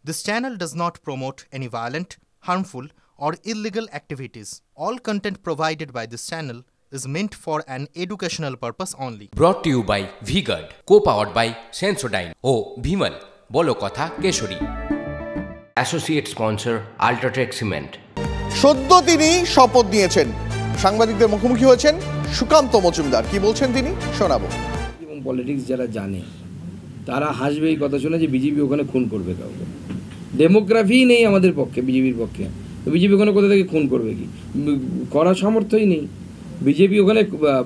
This channel does not promote any violent, harmful, or illegal activities. All content provided by this channel is meant for an educational purpose only. Brought to you by V-Guard, co-powered by Sensodyne O Bhimal, বলো কথা Keshari. Associate sponsor Ultratech Cement। সদ্য তিনি শপথ নিয়েছেন, সাংবাদিকদের মুখোমুখি হয়েছেন সুকান্ত মজুমদার। কি বলছেন তিনি শোনাবো। এবং পলিটিক্স যারা জানে তারা হাসবে এই কথা শুনে যে বিজেপি ওখানে খুন করবে কাউকে। ডেমোগ্রাফি নেই আমাদের পক্ষে, বিজেপির পক্ষে। তো বিজেপি ওখানে কোথা থেকে খুন করবে, কি করার সামর্থ্যই নেই। বিজেপি ওখানে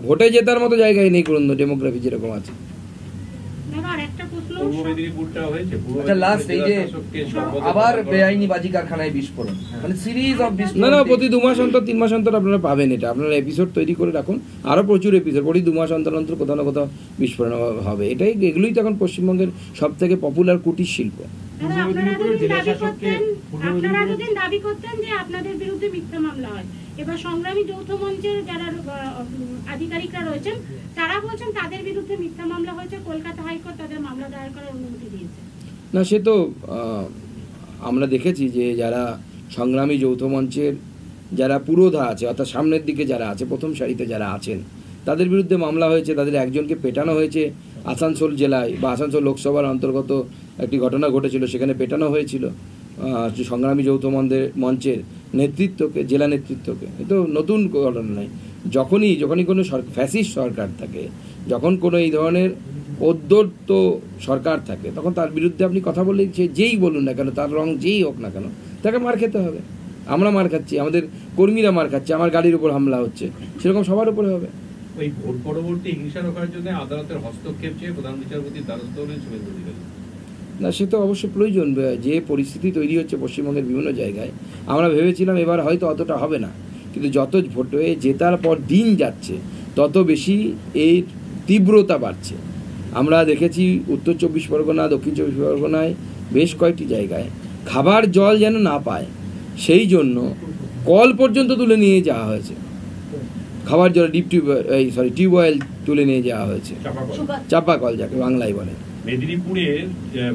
ভোটে জেতার মতো জায়গায় নেই কোনো ডেমোগ্রাফি যেরকম আছে। আবার বেআইনি বাজি কারখানায় বিস্ফোরণ, মানে সিরিজ অফ বিস্ফোরণ। না প্রতি 2 মাস অন্তর 3 মাস অন্তর আপনারা পাবেন এটা। আপনারা এপিসোড তৈরি করে রাখুন, আরো প্রচুর এপিসোড। প্রতি 2 মাস অন্তর অন্তর কোথাও না কোথাও বিস্ফোরণ হবে। এগুলোই তো এখন পশ্চিমবঙ্গের সব থেকে পপুলার কুটির শিল্প। আপনারা যতদিন দাবি করতেন যে আপনাদের বিরুদ্ধে মিথ্যা মামলা হয়, এবার সংগ্রামী যৌথ মঞ্চের যারা আধিকারিকরা রয়েছেন তারা বলছেন তাদের বিরুদ্ধে মিথ্যা মামলা হয়েছে, কলকাতা হাইকোর্ট তাদের মামলা দায়ের করার অনুমতি দিয়েছে। না সে তো আমরা দেখেছি যে যারা সংগ্রামী যৌথ মঞ্চের যারা পুরোধা আছে, অর্থাৎ সামনের দিকে যারা আছে, প্রথম সারিতে যারা আছেন, তাদের বিরুদ্ধে মামলা হয়েছে। তাদের একজনকে পেটানো হয়েছে আসানসোল জেলায়, বা আসানসোল লোকসভার অন্তর্গত একটি ঘটনা ঘটেছিল, সেখানে পেটানো হয়েছিল সংগ্রামী যৌথ মঞ্চের নেতৃত্বকে, জেলা নেতৃত্বকে। এ তো নতুন ঘটনা নয়। যখনই কোনো ফ্যাসিস্ট সরকার থাকে, যখন কোনো এই ধরনের অদ্যর্ত সরকার থাকে, তখন তার বিরুদ্ধে আপনি কথা বললে সে যেই বলুন না কেন, তার রং যেই হোক না কেন, তাকে মার খেতে হবে। আমরা মার খাচ্ছি, আমাদের কর্মীরা মার খাচ্ছে, আমার গাড়ির উপর হামলা হচ্ছে, সেরকম সবার উপরে হবে। ওই ভোট পরবর্তী হিংসা রোখার জন্য আদালতের হস্তক্ষেপ চেয়ে প্রধান বিচারপতির দ্বারস্থ হলেন শুভেন্দু অধিকারী। না সে তো অবশ্যই প্রয়োজন। যে পরিস্থিতি তৈরি হচ্ছে পশ্চিমবঙ্গের বিভিন্ন জায়গায়, আমরা ভেবেছিলাম এবার হয়তো অতটা হবে না, কিন্তু যত ভোট হয়ে জেতার পর দিন যাচ্ছে তত বেশি এই তীব্রতা বাড়ছে। আমরা দেখেছি উত্তর 24 পরগনা, দক্ষিণ 24 পরগনায় বেশ কয়েকটি জায়গায় খাবার জল যেন না পায়, সেই জন্য কল পর্যন্ত তুলে নিয়ে যাওয়া হয়েছে। খাবার জল টিউবওয়েল তুলে নিয়ে যাওয়া হয়েছে, চাপা কল যাকে বাংলায় বলে।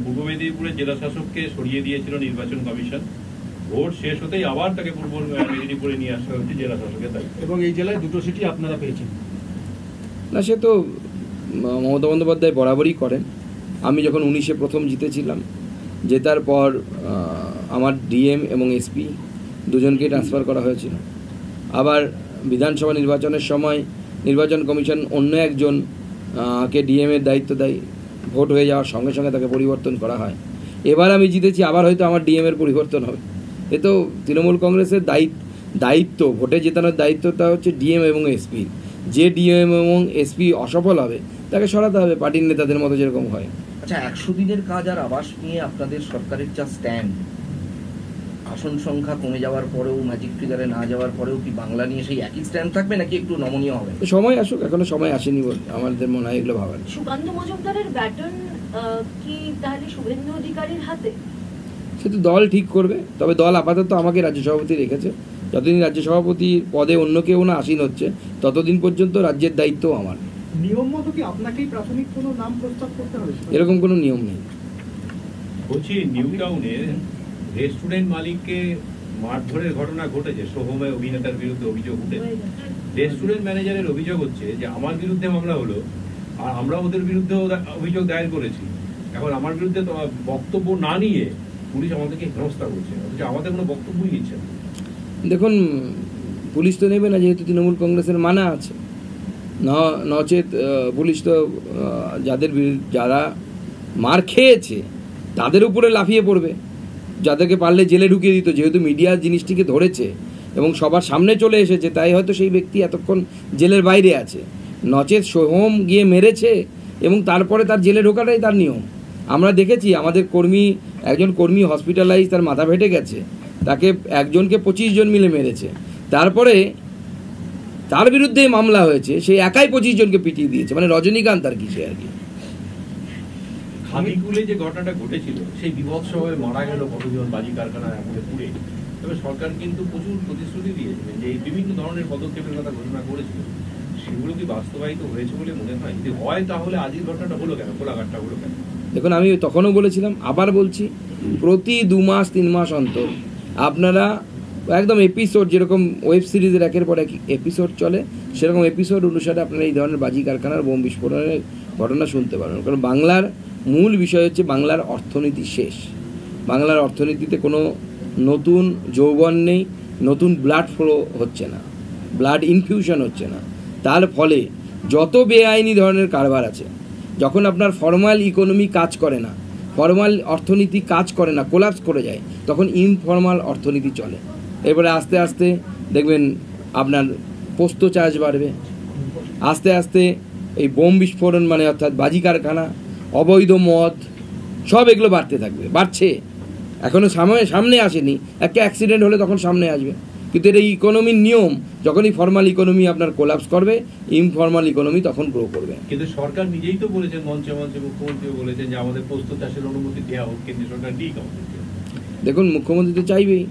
পূর্ব মেদিনীপুরের জেলা শাসককে সরিয়ে দিয়েছিল নির্বাচন কমিশন। ভোট শেষ হতেই আবার তাকে পূর্ব মেদিনীপুরে নিয়ে আসা হচ্ছে জেলা শাসকের দায়িত্ব, এবং এই জেলায় 2টো সিটি আপনারা পেয়েছেন। না সে তো মমতা বন্দ্যোপাধ্যায় বরাবরই করেন। আমি যখন 19-এ প্রথম জিতেছিলাম, জেতার পর আমার ডিএম এবং এসপি দুজনকে ট্রান্সফার করা হয়েছিল। আবার বিধানসভা নির্বাচনের সময় নির্বাচন কমিশন অন্য একজনকে ডিএমের দায়িত্ব দেয়, ভোট হয়ে যাওয়ার সঙ্গে সঙ্গে তাকে পরিবর্তন করা হয়। এবার আমি জিতেছি, আবার হয়তো আমার ডিএমের পরিবর্তন হবে। এ তো তৃণমূল কংগ্রেসের দায়িত্ব, ভোটে জেতানোর দায়িত্বটা হচ্ছে ডিএম এবং এসপির। যে ডিএম এবং এসপি অসফল হবে তাকে সরাতে হবে, পার্টির নেতাদের মতো যেরকম হয়। আচ্ছা, 100 দিনের কাজ আর আবাস নিয়ে আপনাদের সরকারের যা স্ট্যান্ড, আসন সংখ্যা কমে যাওয়ার পরেও, ম্যাজিক ফিগারে না যাওয়ার পরেও কি বাংলা নিয়ে সেই একই স্ট্যান্ড থাকবে, নাকি একটু নমনীয় হবে? সময় আসুক, এখনো সময় আসেনি বলে আমাদের মনে হয় এগুলো ভাবার। সুকান্ত মজুমদারের ব্যাটন কি তাহলে শুভেন্দু অধিকারীর হাতে? সে তো দল ঠিক করবে। তবে দল আপাতত আমাকে রাজ্য সভাপতি রেখেছে। যতদিন রাজ্য সভাপতি পদে অন্য কেউ না আসীন হচ্ছে, ততদিন পর্যন্ত রাজ্যের দায়িত্ব আমার। নিয়ম মতো কি আপনাকেই প্রাথমিক কোনো নাম প্রস্তাব করতে হবে? এরকম কোনো নিয়ম নেই। বলছি, নিউ টাউনে রেস্টুরেন্ট মালিককে মারধরের ঘটনা ঘটেছে, সোহমে অভিনেতার বিরুদ্ধে অভিযোগ উঠেছে। রেস্টুরেন্ট ম্যানেজারের অভিযোগ হচ্ছে যে আমার বিরুদ্ধে মামলা হলো, আর আমরা ওদের বিরুদ্ধে অভিযোগ দায়ের করেছি। এখন আমার বিরুদ্ধে বক্তব্য না নিয়ে পুলিশ আমাদেরকে হেনস্থা করছে, অথচ আমাদের কোনো বক্তব্যই নিচ্ছে না। দেখুন, পুলিশ তো নেবে না, যেহেতু তৃণমূল কংগ্রেসের মানা আছে। নচেত পুলিশ তো যারা মার খেয়েছে তাদের উপরে লাফিয়ে পড়বে, যাদেরকে পারলে জেলে ঢুকিয়ে দিত। যেহেতু মিডিয়া জিনিসটিকে ধরেছে এবং সবার সামনে চলে এসেছে, তাই হয়তো সেই ব্যক্তি এতক্ষণ জেলের বাইরে আছে। নচেত সোহম গিয়ে মেরেছে এবং তারপরে তার জেলে ঢোকাটাই তার নিয়ম। আমরা দেখেছি আমাদের একজন কর্মী হসপিটালাইজ, তার মাথা ফেটে গেছে, তাকে একজনকে 25 জন মিলে মেরেছে। তারপরে তার বিরুদ্ধে মামলা হয়েছে, সেই একাই 25 জনকে পিটিয়ে দিয়েছে, মানে রজনীকান্ত আর কি, সে আর কি। খাদিকুলে যে ঘটনাটা ঘটেছিল, সেই বিভৎসভাবে মারা গেল কতজন বাজি কারখানায় আগুনে পুড়ে। তবে সরকার কিন্তু প্রচুর প্রতিশ্রুতি দিয়েছিলেন যে এই বিভিন্ন ধরনের পদক্ষেপের কথা ঘোষণা করেছিল, সেগুলো কি বাস্তবায়িত হয়েছে বলে মনে হয়? যদি হয় তাহলে আজকের ঘটনাটা হলো কেন, কোলাঘাটটা হলো কেন? দেখুন, আমি তখনও বলেছিলাম, আবার বলছি, প্রতি 2 মাস 3 মাস অন্তর আপনারা একদম এপিসোড, যেরকম ওয়েব সিরিজের একের পর এক এপিসোড চলে, সেরকম এপিসোড অনুসারে আপনারা এই ধরনের বাজি কারখানার বোম বিস্ফোরণের ঘটনা শুনতে পারবেন। কারণ বাংলার মূল বিষয় হচ্ছে বাংলার অর্থনীতি শেষ। বাংলার অর্থনীতিতে কোনো নতুন যৌবন নেই, নতুন ব্লাড ফ্লো হচ্ছে না, ব্লাড ইনফিউশন হচ্ছে না। তার ফলে যত বেআইনি ধরনের কারবার আছে, যখন আপনার ফর্মাল ইকোনমি কাজ করে না, ফর্মাল অর্থনীতি কাজ করে না, কোলাপস করে যায়, তখন ইনফর্মাল অর্থনীতি চলে। এরপরে আস্তে আস্তে দেখবেন আপনার পোস্ত চাষ বাড়বে, আস্তে আস্তে এই বোম বিস্ফোরণ মানে অর্থাৎ বাজি কারখানা, অবৈধ মদ, সব এগুলো বাড়তে থাকবে, বাড়ছে। এখনও সামনে আসেনি, একটা অ্যাক্সিডেন্ট হলে তখন সামনে আসবে। কিন্তু এটা ইকোনমির নিয়ম, যখনই ফর্মাল ইকোনমি আপনার কোলাপস করবে, ইনফর্মাল ইকোনমি তখন গ্রো করবে। কিন্তু সরকার নিজেই তো বলেছেন, মঞ্চে মঞ্চে মুখ্যমন্ত্রীও বলেছেন যে আমাদের পোস্ত চাষের অনুমতি দেওয়া হোক, কেন্দ্রীয় সরকার ঠিক আমাদেরকে। দেখুন, মুখ্যমন্ত্রী তো চাইবেই।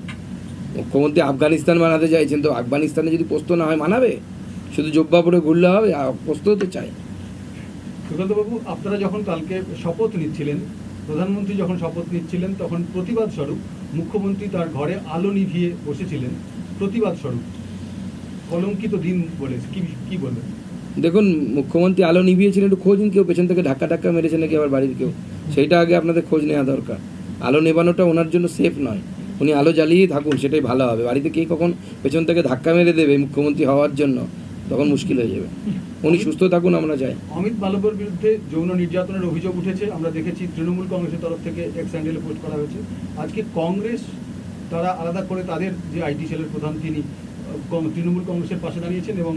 মুখ্যমন্ত্রী আফগানিস্তান বানাতে চাইছেন, তো আফগানিস্তানে যদি পোস্ত না হয় মানাবে? শুধু জব্বা পরে ঘুরলে হবে? পোস্ত তো চাই। সুকান্তবাবু, আপনারা যখন কালকে শপথ নিচ্ছিলেন, প্রধানমন্ত্রী যখন শপথ নিচ্ছিলেন, তখন প্রতিবাদ স্বরূপ মুখ্যমন্ত্রী তার ঘরে আলো নিভিয়ে বসেছিলেন, প্রতিবাদ স্বরূপ। কলঙ্কিত দিন বলে কি বলবেন? দেখুন, মুখ্যমন্ত্রী আলো নিভিয়েছিলেন, একটু খোঁজ নিন, কেউ পেছন থেকে ধাক্কা মেরেছে নাকি আবার বাড়ির কেউ, সেইটা আগে আপনাদের খোঁজ নেওয়া দরকার। আলো নেবানোটা ওনার জন্য সেফ নয়, উনি আলো জ্বালিয়েই থাকুন, সেটাই ভালো হবে। বাড়িতে কে কখন পেছন থেকে ধাক্কা মেরে দেবে মুখ্যমন্ত্রী হওয়ার জন্য, তখন মুশকিল হয়ে যাবে। উনি সুস্থ থাকুন, আমরা চাই। অমিত মালব্যর বিরুদ্ধে যৌন নির্যাতনের অভিযোগ উঠেছে, আমরা দেখেছি তৃণমূল কংগ্রেসের তরফ থেকে এক্স হ্যান্ডেলে পোস্ট করা হয়েছে। আজকে কংগ্রেস তারা আলাদা করে তাদের যে আইটি সেলের প্রধান, তিনি তৃণমূল কংগ্রেসের পাশে দাঁড়িয়েছেন এবং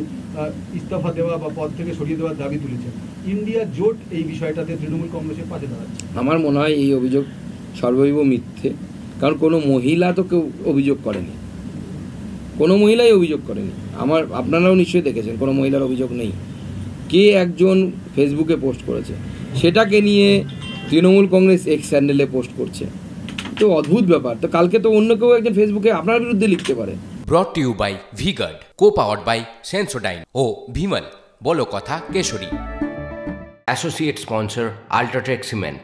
ইস্তফা দেওয়া বা পদ থেকে সরিয়ে দেওয়ার দাবি তুলেছেন। ইন্ডিয়া জোট এই বিষয়টাতে তৃণমূল কংগ্রেসের পাশে দাঁড়াচ্ছে। আমার মনে হয় এই অভিযোগ সর্বৈব মিথ্যে, কারণ কোনো মহিলা তো কেউ অভিযোগ করেনি, কোনো মহিলাই অভিযোগ করেনি। আপনারাও নিশ্চয়ই দেখেছেন কোনো মহিলার অভিযোগ নেই। কে একজন ফেসবুকে পোস্ট করেছে, সেটাকে নিয়ে তৃণমূল কংগ্রেস এক্স হ্যান্ডেলে পোস্ট করছে, তো অদ্ভুত ব্যাপার। তো কালকে তো অন্য কেউ একজন ফেসবুকে আপনার বিরুদ্ধে লিখতে পারে। Brought to you by V Guard, co powered by Sensodyne ও ভিমল, বলো কথা Kesari. Associate sponsor UltraTech cement.